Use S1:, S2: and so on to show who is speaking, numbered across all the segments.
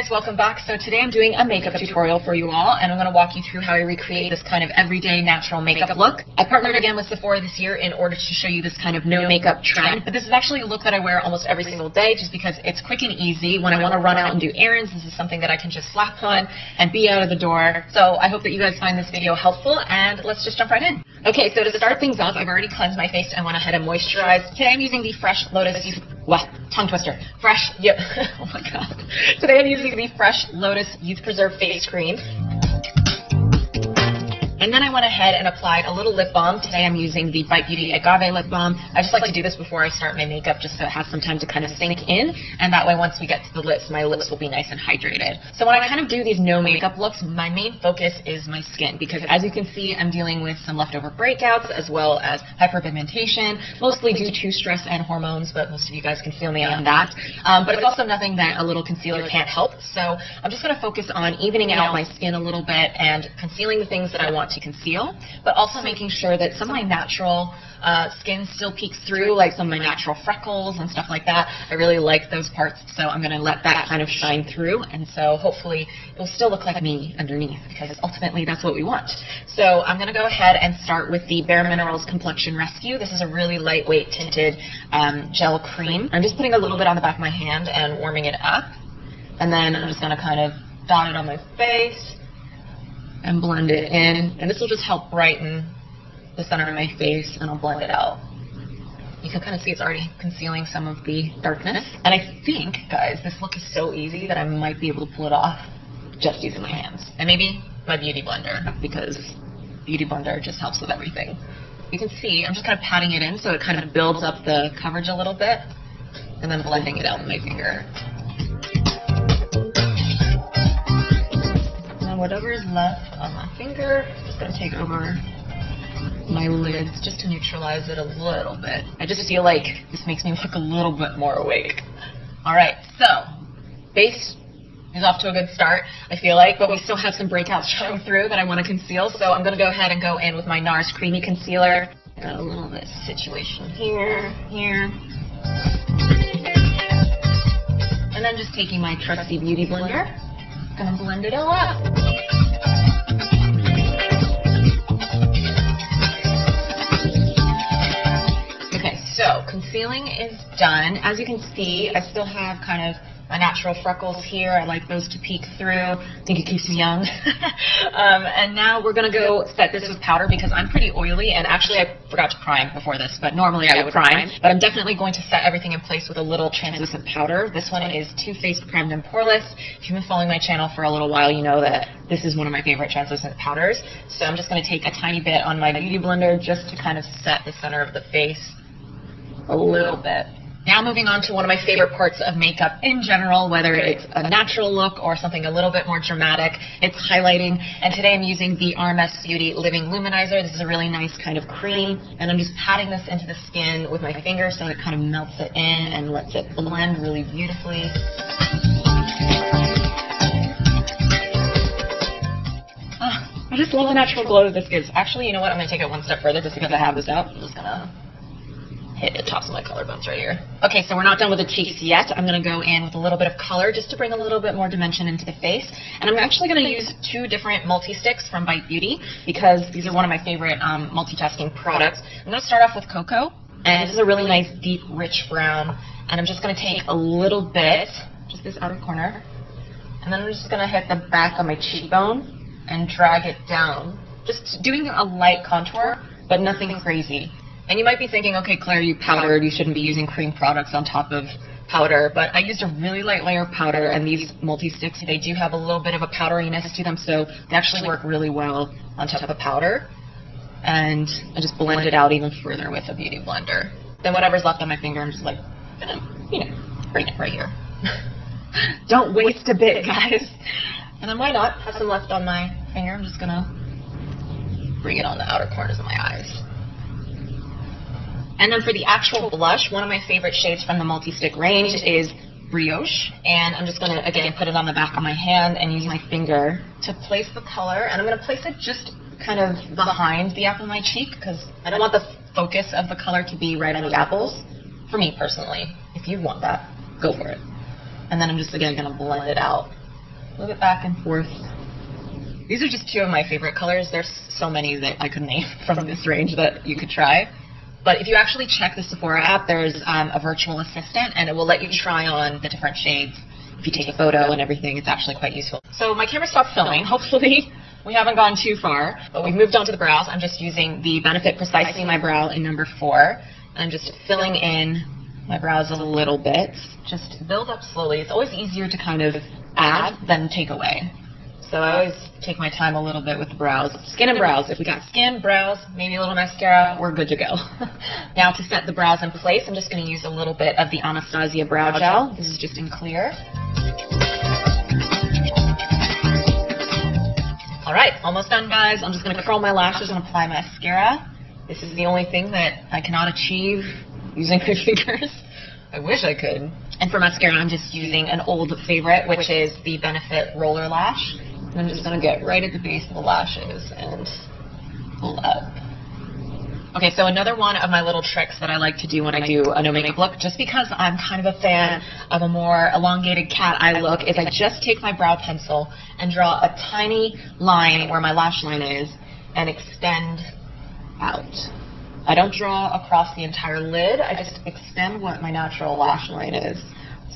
S1: guys, welcome back. So today I'm doing a makeup tutorial for you all, and I'm going to walk you through how I recreate this kind of everyday natural makeup look. I partnered again with Sephora this year in order to show you this kind of no makeup trend, but this is actually a look that I wear almost every single day just because it's quick and easy. When I want to run out and do errands, this is something that I can just slap on and be out of the door. So I hope that you guys find this video helpful, and let's just jump right in. Okay, so to start things off, I've already cleansed my face and went ahead and moisturized. Today I'm using the Fresh Lotus tongue twister. Oh my god. Today I'm using the Fresh Lotus Youth Preserve Face Cream. And then I went ahead and applied a little lip balm. Today I'm using the Bite Beauty Agave Lip Balm. I just like to do this before I start my makeup just so it has some time to kind of sink in. And that way once we get to the lips, my lips will be nice and hydrated. So when I kind of do these no makeup looks, my main focus is my skin. Because as you can see, I'm dealing with some leftover breakouts as well as hyperpigmentation. Mostly due to stress and hormones, but most of you guys can feel me on that. But it's also nothing that a little concealer can't help. So I'm just going to focus on evening out my skin a little bit and concealing the things that I want to conceal, but also making sure that some of my natural skin still peeks through, like some of my natural freckles and stuff like that. I really like those parts, so I'm going to let that kind of shine through, and so hopefully it will still look like me underneath, because ultimately that's what we want. So I'm going to go ahead and start with the Bare Minerals Complexion Rescue. This is a really lightweight tinted gel cream. I'm just putting a little bit on the back of my hand and warming it up, and then I'm just going to kind of dot it on my face and blend it in, and this will just help brighten the center of my face, and I'll blend it out. You can kind of see it's already concealing some of the darkness, and I think, guys, this look is so easy that I might be able to pull it off just using my hands, and maybe my Beauty Blender, because Beauty Blender just helps with everything. You can see I'm just kind of patting it in so it kind of builds up the coverage a little bit, and then blending it out with my finger. Whatever is left on my finger, I'm just going to take over my lids just to neutralize it a little bit. I just feel like this makes me look a little bit more awake. Alright, so base is off to a good start, I feel like, but we still have some breakouts showing through that I want to conceal, so I'm going to go ahead and go in with my NARS Creamy Concealer. Got a little bit of situation here. And then just taking my trusty Beauty Blender. Gonna blend it all up. Okay, so concealing is done. As you can see, I still have kind of my natural freckles here. I like those to peek through. I think it keeps me young. And now we're going to go set this with powder because I'm pretty oily, and actually I forgot to prime before this, but normally I would prime. But I'm definitely going to set everything in place with a little translucent powder. This one is Too Faced Primed and Poreless. If you've been following my channel for a little while, you know that this is one of my favorite translucent powders. So I'm just going to take a tiny bit on my Beauty Blender just to kind of set the center of the face a little bit. Now moving on to one of my favorite parts of makeup in general, whether it's a natural look or something a little bit more dramatic, it's highlighting. And today I'm using the RMS Beauty Living Luminizer. This is a really nice kind of cream, and I'm just patting this into the skin with my finger so it kind of melts it in and lets it blend really beautifully. I just love the natural glow that this gives. Actually, you know what? I'm going to take it one step further just because I have this out. I'm just going to hit the tops of my collarbones right here. Okay, so we're not done with the cheeks yet. I'm going to go in with a little bit of color just to bring a little bit more dimension into the face. And I'm actually going to use two different multi-sticks from Bite Beauty because these are one of my favorite multitasking products. I'm going to start off with Cocoa, and this is a really nice, deep, rich brown. And I'm just going to take a little bit, just this outer corner, and then I'm just going to hit the back of my cheekbone and drag it down. Just doing a light contour, but nothing crazy. And you might be thinking, okay, Claire, you powdered, you shouldn't be using cream products on top of powder, but I used a really light layer of powder, and these multi-sticks, they do have a little bit of a powderiness to them, so they actually work really well on top of powder. And I just blend it out even further with a Beauty Blender. Then whatever's left on my finger, I'm just like, bring it right here. Don't waste a bit, guys. And then why not have some left on my finger? I'm just gonna bring it on the outer corners of my eyes. And then for the actual blush, one of my favorite shades from the multi-stick range is Brioche. And I'm just going to, again, put it on the back of my hand and use my finger to place the color. And I'm going to place it just kind of behind the apple of my cheek because I don't want the focus of the color to be right on the apples. For me, personally. If you want that, go for it. And then I'm just, again, going to blend it out move it back and forth. These are just two of my favorite colors. There's so many that I could name from this range that you could try. But if you actually check the Sephora app, there's a virtual assistant, and it will let you try on the different shades. If you take a photo and everything, it's actually quite useful. So my camera stopped filming. Hopefully we haven't gone too far, but we've moved on to the brows. I'm just using the Benefit Precisely My Brow in number 4. I'm just filling in my brows a little bit. Just build up slowly. It's always easier to kind of add than take away. So I always take my time a little bit with the brows. Skin and brows. If we got skin, brows, maybe a little mascara, we're good to go. Now to set the brows in place, I'm just going to use a little bit of the Anastasia Brow Gel. This is just in clear. All right, almost done, guys. I'm just going to curl my lashes and apply mascara. This is the only thing that I cannot achieve using my fingers. I wish I could. And for mascara, I'm just using an old favorite, which is the Benefit Roller Lash. And I'm just going to get right at the base of the lashes and pull up. Okay, so another one of my little tricks that I like to do when I do a no makeup look, just because I'm kind of a fan of a more elongated cat eye look, is I just take my brow pencil and draw a tiny line where my lash line is and extend out. I don't draw across the entire lid, I just extend what my natural lash line is.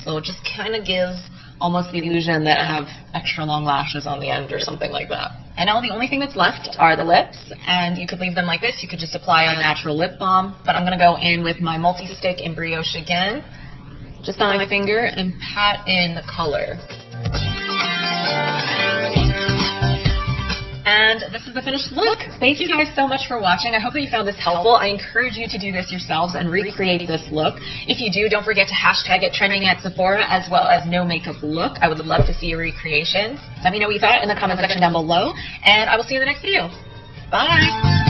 S1: So it just kind of gives almost the illusion that I have extra long lashes on the end or something like that. And now the only thing that's left are the lips, and you could leave them like this. You could just apply a natural lip balm, but I'm going to go in with my multi-stick in Brioche again, just on my finger, and pat in the color. And this is the finished look. Thank you guys so much for watching. I hope that you found this helpful. I encourage you to do this yourselves and recreate this look. If you do, don't forget to hashtag it trending at Sephora, as well as no makeup look. I would love to see your recreations. Let me know what you thought in the comment section down below, and I will see you in the next video. Bye.